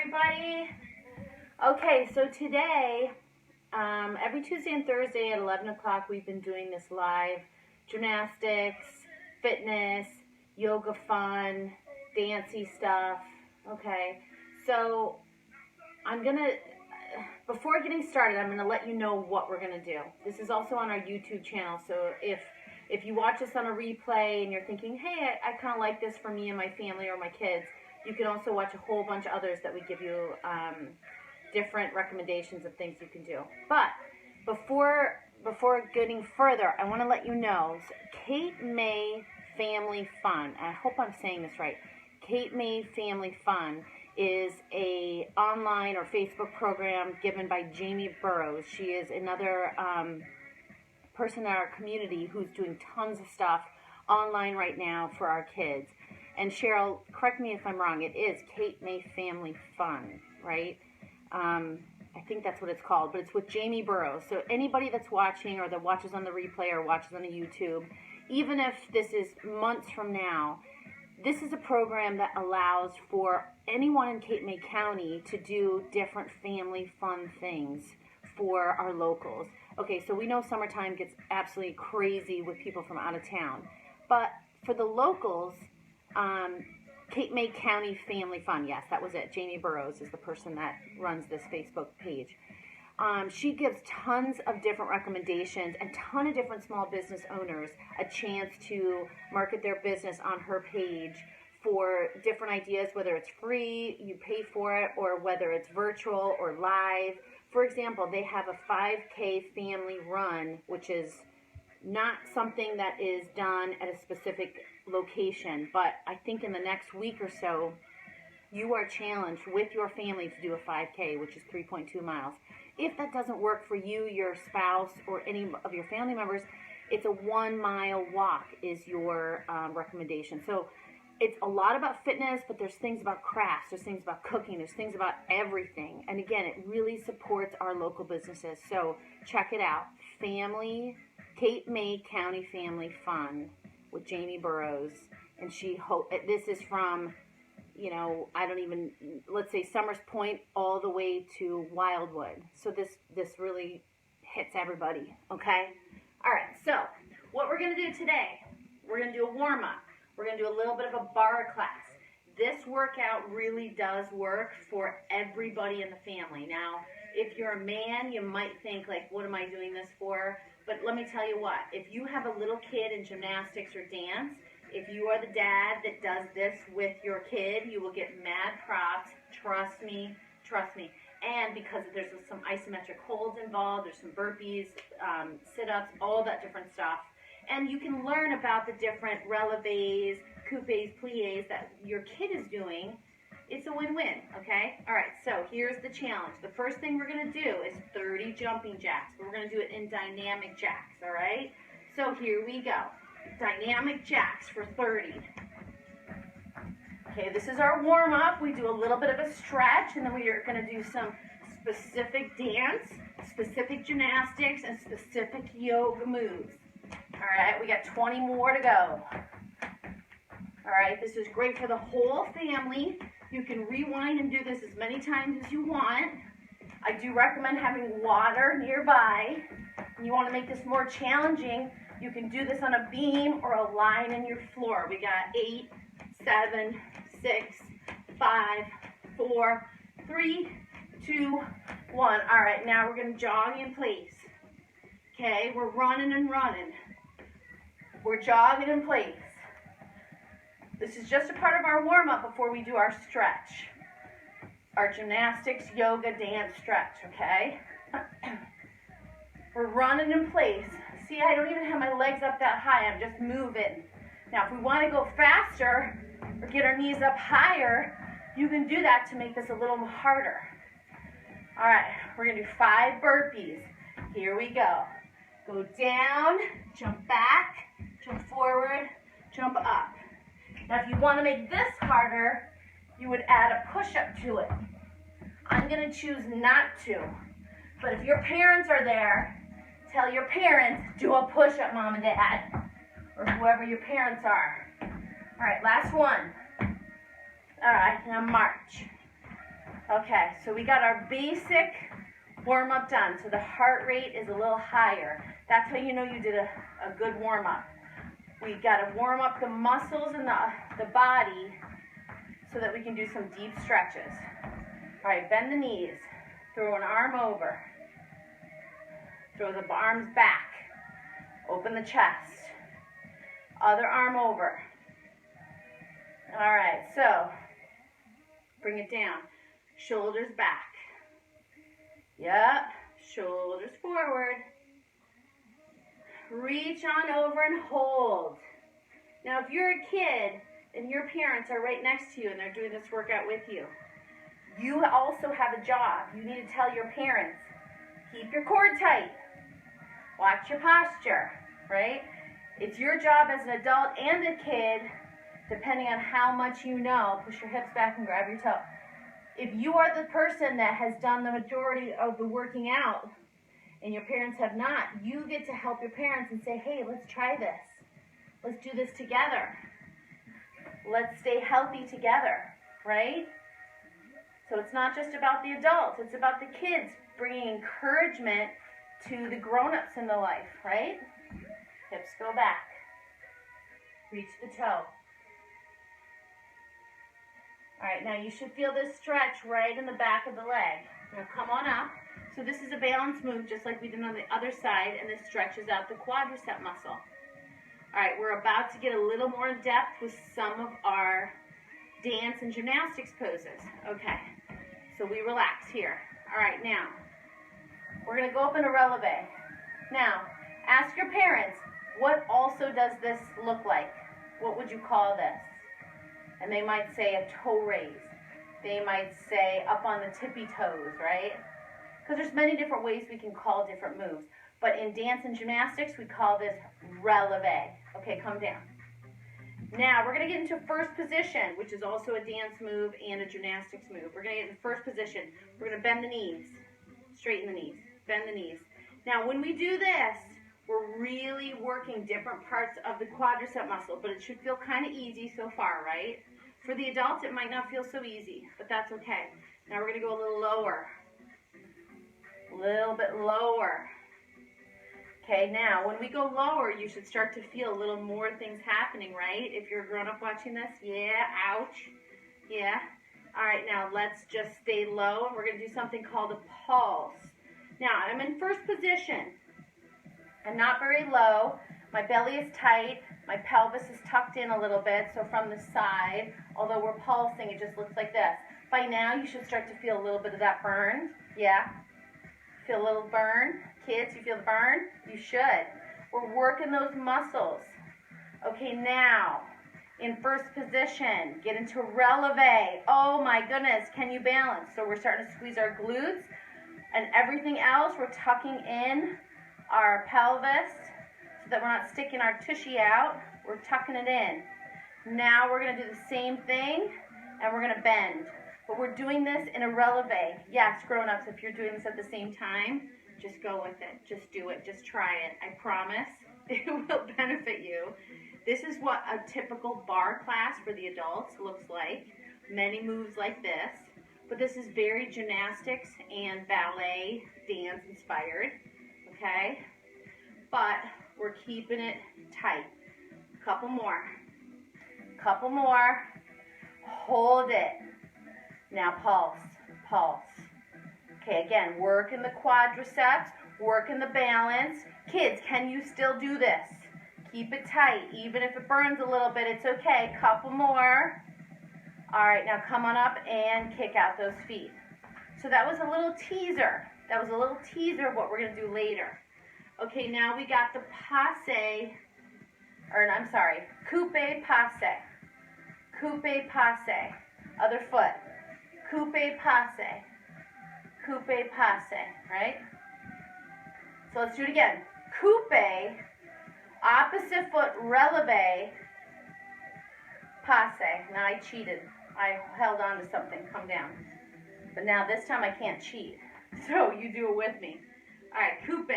everybody. Okay, so today, every Tuesday and Thursday at 11 o'clock, we've been doing this live gymnastics, fitness, yoga fun, dancey stuff. Okay, so before getting started, I'm gonna let you know what we're gonna do. This is also on our YouTube channel, so if you watch this on a replay and you're thinking, hey, I kind of like this for me and my family or my kids, you can also watch a whole bunch of others that we give you different recommendations of things you can do. But before getting further, I want to let you know, Kate May Family Fun, I hope I'm saying this right, Kate May Family Fun is a online or Facebook program given by Jamie Burrows. She is another person in our community who's doing tons of stuff online right now for our kids. And Cheryl, correct me if I'm wrong, it is Kate May Family Fun, right? I think that's what it's called, but it's with Jamie Burrows. So anybody that's watching or that watches on the replay or watches on the YouTube, even if this is months from now, this is a program that allows for anyone in Cape May County to do different family fun things for our locals. Okay, so we know summertime gets absolutely crazy with people from out of town, but for the locals, Cape May County Family Fun, yes, that was it. Jamie Burrows is the person that runs this Facebook page. She gives tons of different recommendations and ton of different small business owners a chance to market their business on her page for different ideas, whether it's free, you pay for it, or whether it's virtual or live. For example, they have a 5K family run, which is not something that is done at a specific location, but I think in the next week or so, you are challenged with your family to do a 5K, which is 3.2 miles. If that doesn't work for you, your spouse, or any of your family members, it's a 1 mile walk is your recommendation. So it's a lot about fitness, but there's things about crafts, there's things about cooking, there's things about everything. And again, it really supports our local businesses. So check it out. Cape May County Family Fun with Jamie Burrows. And this is from, let's say Summers Point all the way to Wildwood. So this really hits everybody, okay? All right, so what we're going to do today, we're going to do a warm-up. We're going to do a little bit of a bar class. This workout really does work for everybody in the family. Now, if you're a man, you might think, like, what am I doing this for? But let me tell you what, if you have a little kid in gymnastics or dance, if you are the dad that does this with your kid, you will get mad props. Trust me, trust me. And because there's some isometric holds involved, there's some burpees, sit-ups, all that different stuff. And you can learn about the different releves, coupes, plies that your kid is doing. It's a win-win, okay? All right, so here's the challenge. The first thing we're going to do is 30 jumping jacks. But we're going to do it in dynamic jacks, all right? So here we go. Dynamic jacks for 30. Okay, this is our warm-up. We do a little bit of a stretch, and then we are going to do some specific dance, specific gymnastics, and specific yoga moves. All right, we got 20 more to go. All right, this is great for the whole family. You can rewind and do this as many times as you want. I do recommend having water nearby. And you want to make this more challenging, you can do this on a beam or a line in your floor. We got 8, 7, 6, 5, 4, 3, 2, 1. All right, now we're going to jog in place. Okay, we're running and running. We're jogging in place. This is just a part of our warm-up before we do our stretch. Our gymnastics, yoga, dance stretch, okay? We're running in place. See, I don't even have my legs up that high. I'm just moving. Now, if we want to go faster or get our knees up higher, you can do that to make this a little harder. All right, we're going to do 5 burpees. Here we go. Go down, jump back, jump forward, jump up. Now, if you want to make this harder, you would add a push-up to it. I'm going to choose not to. But if your parents are there, tell your parents, do a push-up, Mom and Dad, or whoever your parents are. All right, last one. All right, now march. Okay, so we got our basic warm-up done. So the heart rate is a little higher. That's how you know you did a good warm-up. We got to warm up the muscles in the body so that we can do some deep stretches. All right, bend the knees. Throw an arm over. Throw the arms back. Open the chest. Other arm over. All right, so bring it down. Shoulders back. Yep, shoulders forward. Reach on over and hold. Now, if you're a kid and your parents are right next to you and they're doing this workout with you, you also have a job. You need to tell your parents, keep your core tight. Watch your posture, right? It's your job as an adult and a kid, depending on how much you know. Push your hips back and grab your toe. If you are the person that has done the majority of the working out and your parents have not, you get to help your parents and say, hey, let's try this. Let's do this together. Let's stay healthy together, right? So it's not just about the adults, it's about the kids bringing encouragement to the grown-ups in the life, right? Hips go back. Reach the toe. All right, now you should feel this stretch right in the back of the leg. Now come on up. So this is a balance move just like we did on the other side, and this stretches out the quadricep muscle. All right, we're about to get a little more in depth with some of our dance and gymnastics poses. Okay, so we relax here. All right, now we're gonna go up in a releve. Now, ask your parents, what also does this look like? What would you call this? And they might say a toe raise. They might say up on the tippy toes, right? Because there's many different ways we can call different moves. But in dance and gymnastics, we call this releve. Okay, come down. Now, we're going to get into first position, which is also a dance move and a gymnastics move. We're going to get in first position. We're going to bend the knees, straighten the knees, bend the knees. Now, when we do this, we're really working different parts of the quadricep muscle, but it should feel kind of easy so far, right? For the adults, it might not feel so easy, but that's okay. Now we're going to go a little lower. A little bit lower. Okay, now when we go lower, you should start to feel a little more things happening, right? If you're a grown-up watching this, yeah, ouch, yeah. All right, now let's just stay low, and we're going to do something called a pulse. Now, I'm in first position. I'm not very low. My belly is tight. My pelvis is tucked in a little bit, so from the side, although we're pulsing, it just looks like this. By now, you should start to feel a little bit of that burn. Yeah? Feel a little burn? Kids, you feel the burn? You should. We're working those muscles. Okay, now, in first position, get into releve. Oh my goodness, can you balance? So we're starting to squeeze our glutes, and everything else, we're tucking in our pelvis so that we're not sticking our tushy out. We're tucking it in. Now we're going to do the same thing, and we're going to bend. But we're doing this in a releve. Yes, grown-ups, if you're doing this at the same time, just go with it. Just do it. Just try it. I promise it will benefit you. This is what a typical bar class for the adults looks like. Many moves like this. But this is very gymnastics and ballet, dance inspired. Okay? But we're keeping it tight. Couple more. Couple more. Hold it. Now pulse. Pulse. Okay, again, work in the quadriceps, work in the balance. Kids, can you still do this? Keep it tight. Even if it burns a little bit, it's okay. Couple more. All right, now come on up and kick out those feet. So that was a little teaser. That was a little teaser of what we're going to do later. Okay, now we got the passe, coupe passe. Coupe passe. Other foot. Coupe passe. Coupe passe, right? So let's do it again. Coupe, opposite foot releve, passe. Now I cheated. I held on to something. Come down. But now this time I can't cheat. So you do it with me. All right, coupe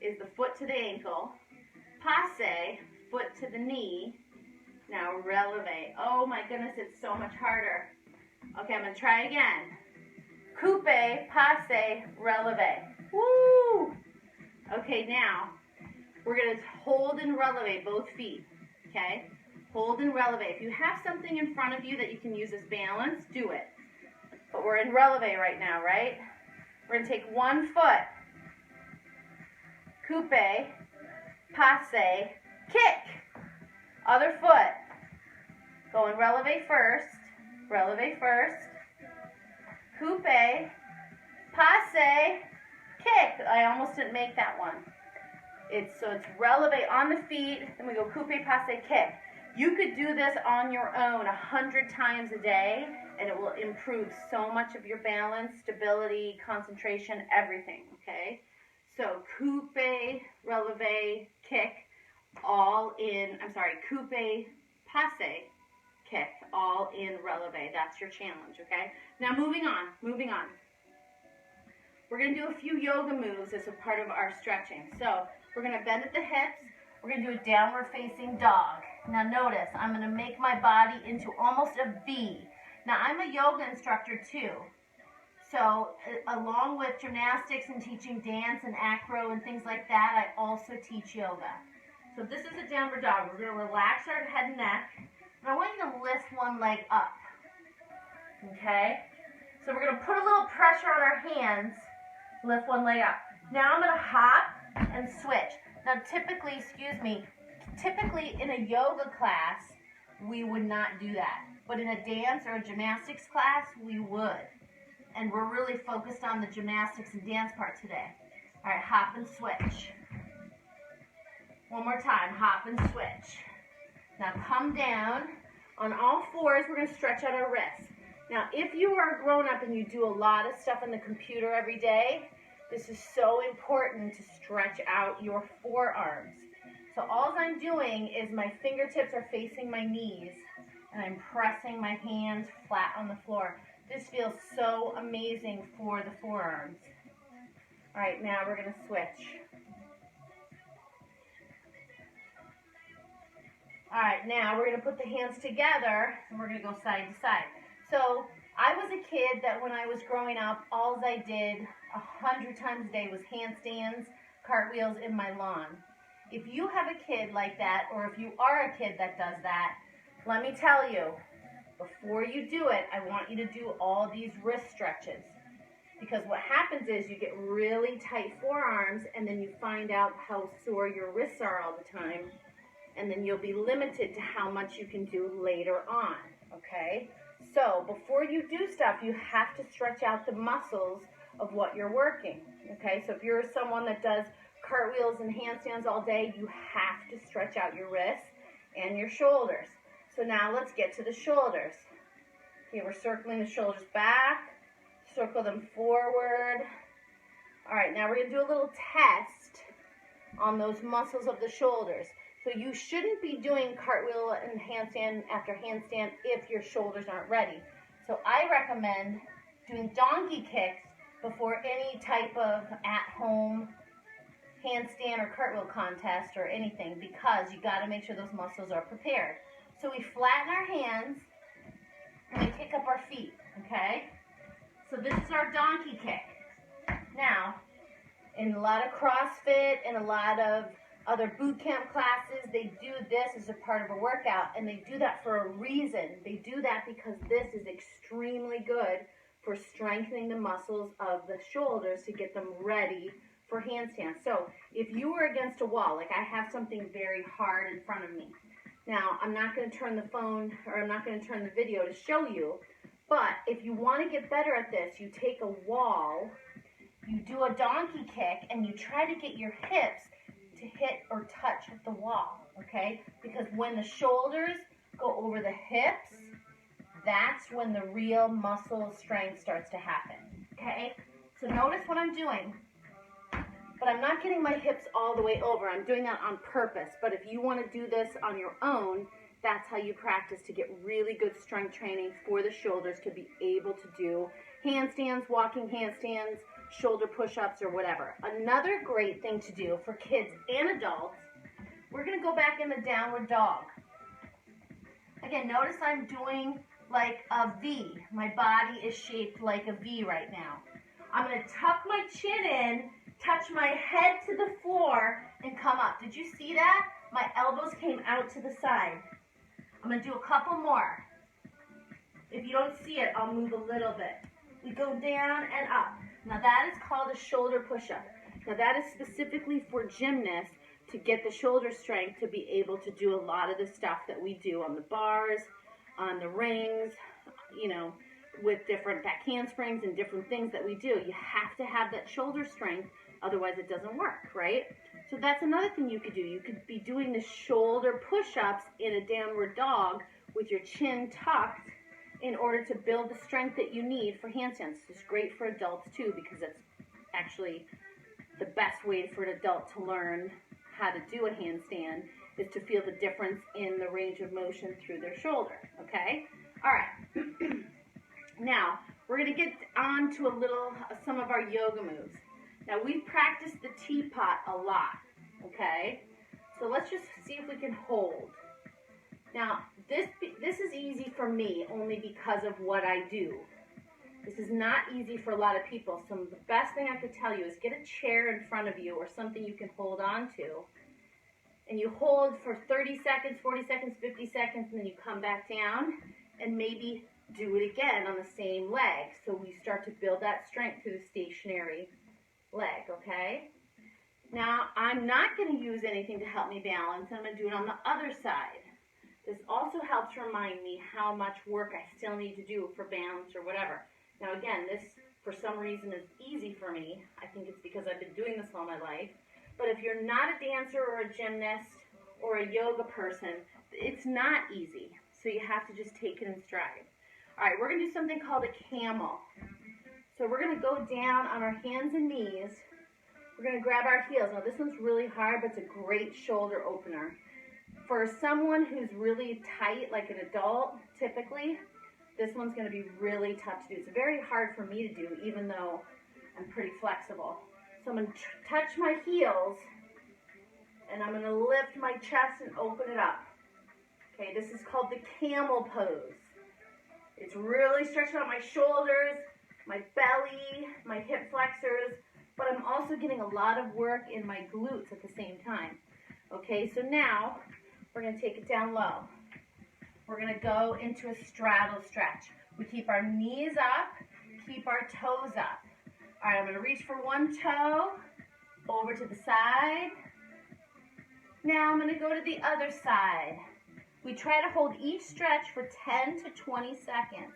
is the foot to the ankle. Passe, foot to the knee. Now releve. Oh my goodness, it's so much harder. Okay, I'm going to try again. coupe, passe, releve. Woo! Okay, now we're going to hold and releve both feet, okay? Hold and releve. If you have something in front of you that you can use as balance, do it. But we're in releve right now, right? We're going to take one foot, coupe, passe, kick. Other foot. Go in releve first, coupe, passe, kick. I almost didn't make that one. It's releve on the feet, then we go coupe, passe, kick. You could do this on your own 100 times a day, and it will improve so much of your balance, stability, concentration, everything, okay? So coupe, releve, kick, coupe, passe, kick, all in releve. That's your challenge, okay? Now moving on. We're going to do a few yoga moves as a part of our stretching. So we're going to bend at the hips. We're going to do a downward facing dog. Now notice, I'm going to make my body into almost a V. Now I'm a yoga instructor too. So along with gymnastics and teaching dance and acro and things like that, I also teach yoga. So this is a downward dog. We're going to relax our head and neck. And I want you to lift one leg up. Okay? So we're going to put a little pressure on our hands. Lift one leg up. Now I'm going to hop and switch. Now typically in a yoga class, we would not do that. But in a dance or a gymnastics class, we would. And we're really focused on the gymnastics and dance part today. All right, hop and switch. One more time, hop and switch. Now come down. On all fours, we're going to stretch out our wrists. Now, if you are a grown-up and you do a lot of stuff on the computer every day, this is so important to stretch out your forearms. So all I'm doing is my fingertips are facing my knees, and I'm pressing my hands flat on the floor. This feels so amazing for the forearms. All right, now we're going to switch. All right, now we're going to put the hands together, and we're going to go side to side. So I was a kid that when I was growing up, all I did 100 times a day was handstands, cartwheels in my lawn. If you have a kid like that, or if you are a kid that does that, let me tell you, before you do it, I want you to do all these wrist stretches. Because what happens is you get really tight forearms, and then you find out how sore your wrists are all the time, and then you'll be limited to how much you can do later on, okay? So before you do stuff, you have to stretch out the muscles of what you're working, okay? So if you're someone that does cartwheels and handstands all day, you have to stretch out your wrists and your shoulders. So now let's get to the shoulders. Okay, we're circling the shoulders back, circle them forward. All right, now we're going to do a little test on those muscles of the shoulders. So you shouldn't be doing cartwheel and handstand after handstand if your shoulders aren't ready. So I recommend doing donkey kicks before any type of at-home handstand or cartwheel contest or anything, because you got to make sure those muscles are prepared. So we flatten our hands and we kick up our feet, okay? So this is our donkey kick. Now, in a lot of CrossFit and a lot of other boot camp classes, they do this as a part of a workout, and they do that for a reason. They do that because this is extremely good for strengthening the muscles of the shoulders to get them ready for handstands. So if you were against a wall, like I have something very hard in front of me. Now, I'm not going to turn the phone, or I'm not going to turn the video to show you, but if you want to get better at this, you take a wall, you do a donkey kick, and you try to get your hips to hit or touch the wall, okay? Because when the shoulders go over the hips, that's when the real muscle strength starts to happen, okay? So notice what I'm doing. But I'm not getting my hips all the way over. I'm doing that on purpose. But if you want to do this on your own, that's how you practice to get really good strength training for the shoulders to be able to do handstands, walking handstands, shoulder push-ups, or whatever. Another great thing to do for kids and adults, we're going to go back in the downward dog. Again, notice I'm doing like a V. My body is shaped like a V right now. I'm going to tuck my chin in, touch my head to the floor, and come up. Did you see that? My elbows came out to the side. I'm going to do a couple more. If you don't see it, I'll move a little bit. We go down and up. Now that is called a shoulder push-up. Now that is specifically for gymnasts to get the shoulder strength to be able to do a lot of the stuff that we do on the bars, on the rings, you know, with different back handsprings and different things that we do. You have to have that shoulder strength, otherwise it doesn't work, right? So that's another thing you could do. You could be doing the shoulder push-ups in a downward dog with your chin tucked in order to build the strength that you need for handstands. It's great for adults too, because it's actually the best way for an adult to learn how to do a handstand is to feel the difference in the range of motion through their shoulder, okay? All right. Now, we're going to get on to some of our yoga moves. Now, we've practiced the teapot a lot, okay? So let's just see if we can hold. Now, this is easy for me only because of what I do. This is not easy for a lot of people. So the best thing I could tell you is get a chair in front of you or something you can hold on to. And you hold for 30 seconds, 40 seconds, 50 seconds, and then you come back down and maybe do it again on the same leg. So we start to build that strength through the stationary leg, okay? Now, I'm not going to use anything to help me balance. I'm going to do it on the other side. This also helps remind me how much work I still need to do for balance or whatever. Now again, this for some reason is easy for me. I think it's because I've been doing this all my life. But if you're not a dancer or a gymnast or a yoga person, it's not easy. So you have to just take it in stride. All right, we're going to do something called a camel. So we're going to go down on our hands and knees. We're going to grab our heels. Now this one's really hard, but it's a great shoulder opener. For someone who's really tight, like an adult, typically, this one's going to be really tough to do. It's very hard for me to do, even though I'm pretty flexible. So I'm going to touch my heels, and I'm going to lift my chest and open it up. Okay, this is called the camel pose. It's really stretching out my shoulders, my belly, my hip flexors, but I'm also getting a lot of work in my glutes at the same time. Okay, so now we're going to take it down low. We're going to go into a straddle stretch. We keep our knees up, keep our toes up. All right, I'm going to reach for one toe, over to the side. Now I'm going to go to the other side. We try to hold each stretch for 10 to 20 seconds.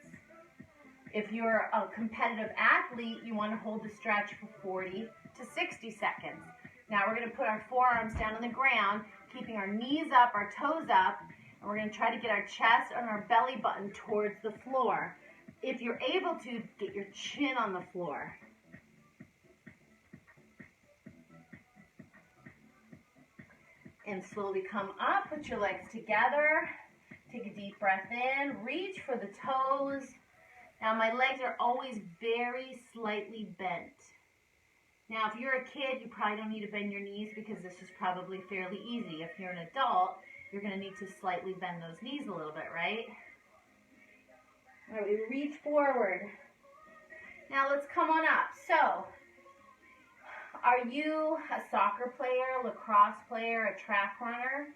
If you're a competitive athlete, you want to hold the stretch for 40 to 60 seconds. Now we're going to put our forearms down on the ground, keeping our knees up, our toes up, and we're going to try to get our chest and our belly button towards the floor. If you're able to, get your chin on the floor. And slowly come up, put your legs together, take a deep breath in, reach for the toes. Now my legs are always very slightly bent. Now if you're a kid, you probably don't need to bend your knees because this is probably fairly easy. If you're an adult, you're going to need to slightly bend those knees a little bit, right? All right, we reach forward. Now let's come on up. So, are you a soccer player, lacrosse player, a track runner?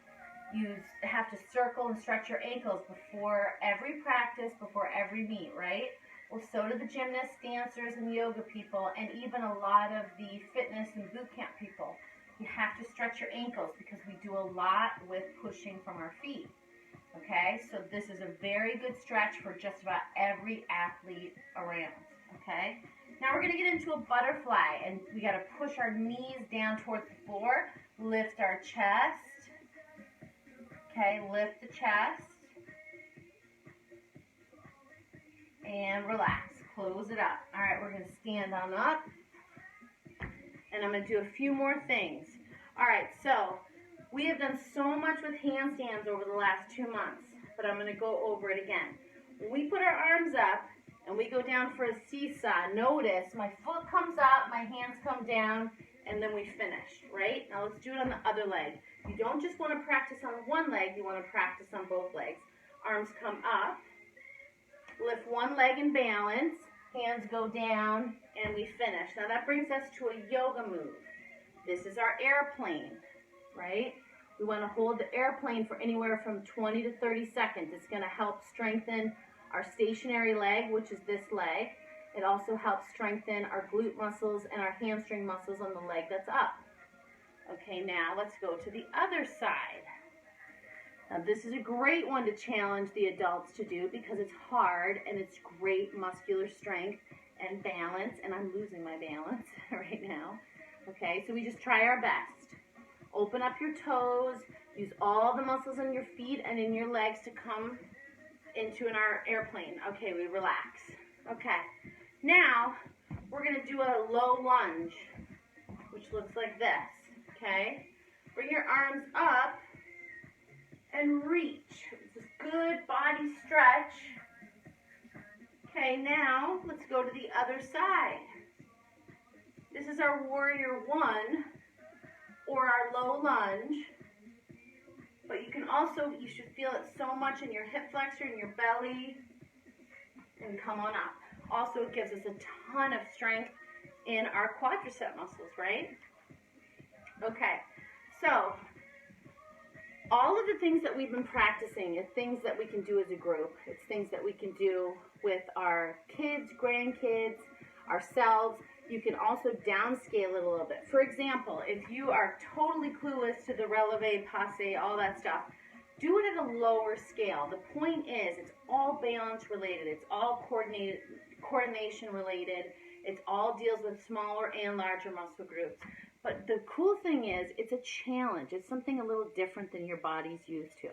You have to circle and stretch your ankles before every practice, before every meet, right? Well, so do the gymnasts, dancers, and yoga people, and even a lot of the fitness and boot camp people. You have to stretch your ankles because we do a lot with pushing from our feet. Okay, so this is a very good stretch for just about every athlete around. Okay, now we're going to get into a butterfly, and we got to push our knees down towards the floor, lift our chest. Okay, lift the chest and relax. Close it up. All right, we're going to stand on up, and I'm going to do a few more things. All right, so we have done so much with handstands over the last 2 months, but I'm going to go over it again. When we put our arms up and we go down for a seesaw, notice my foot comes up, my hands come down, and then we finish, right? Now let's do it on the other leg. You don't just want to practice on one leg, you want to practice on both legs. Arms come up, Lift one leg and balance. Hands go down, and we finish. Now that brings us to a yoga move. This is our airplane, right? We want to hold the airplane for anywhere from 20 to 30 seconds. It's going to help strengthen our stationary leg, which is this leg. It also helps strengthen our glute muscles and our hamstring muscles on the leg that's up. Okay, now let's go to the other side. Now this is a great one to challenge the adults to do because it's hard and it's great muscular strength and balance, and I'm losing my balance right now. Okay, so we just try our best. Open up your toes, use all the muscles in your feet and in your legs to come into our airplane. Okay, we relax. Okay, now we're going to do a low lunge, which looks like this. Okay, bring your arms up and reach. It's a good body stretch. Okay, now let's go to the other side. This is our warrior one, or our low lunge. But you should feel it so much in your hip flexor and your belly. And come on up. Also, it gives us a ton of strength in our quadricep muscles, right? Okay, so all of the things that we've been practicing are things that we can do as a group. It's things that we can do with our kids, grandkids, ourselves. You can also downscale it a little bit. For example, if you are totally clueless to the releve, passe, all that stuff, do it at a lower scale. The point is, it's all balance related. It's all coordination related. It all deals with smaller and larger muscle groups. But the cool thing is, it's a challenge. It's something a little different than your body's used to.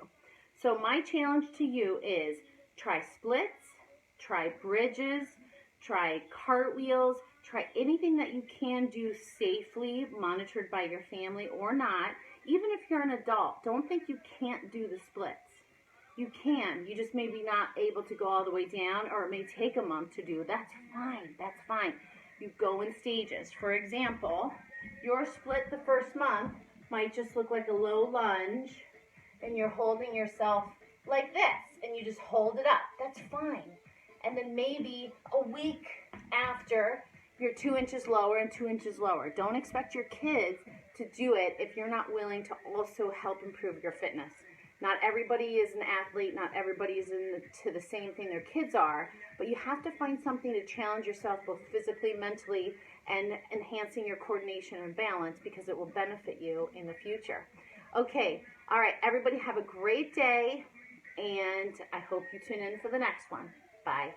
So my challenge to you is try splits, try bridges, try cartwheels, try anything that you can do safely, monitored by your family or not. Even if you're an adult, don't think you can't do the splits. You can. You just may be not able to go all the way down, or it may take a month to do. That's fine. That's fine. You go in stages. For example, your split the first month might just look like a low lunge, and you're holding yourself like this, and you just hold it up. That's fine. And then maybe a week after, you're 2 inches lower and 2 inches lower. Don't expect your kids to do it if you're not willing to also help improve your fitness. Not everybody is an athlete. Not everybody is into the same thing their kids are. But you have to find something to challenge yourself both physically, mentally, and enhancing your coordination and balance, because it will benefit you in the future. Okay, all right, everybody have a great day, and I hope you tune in for the next one. Bye.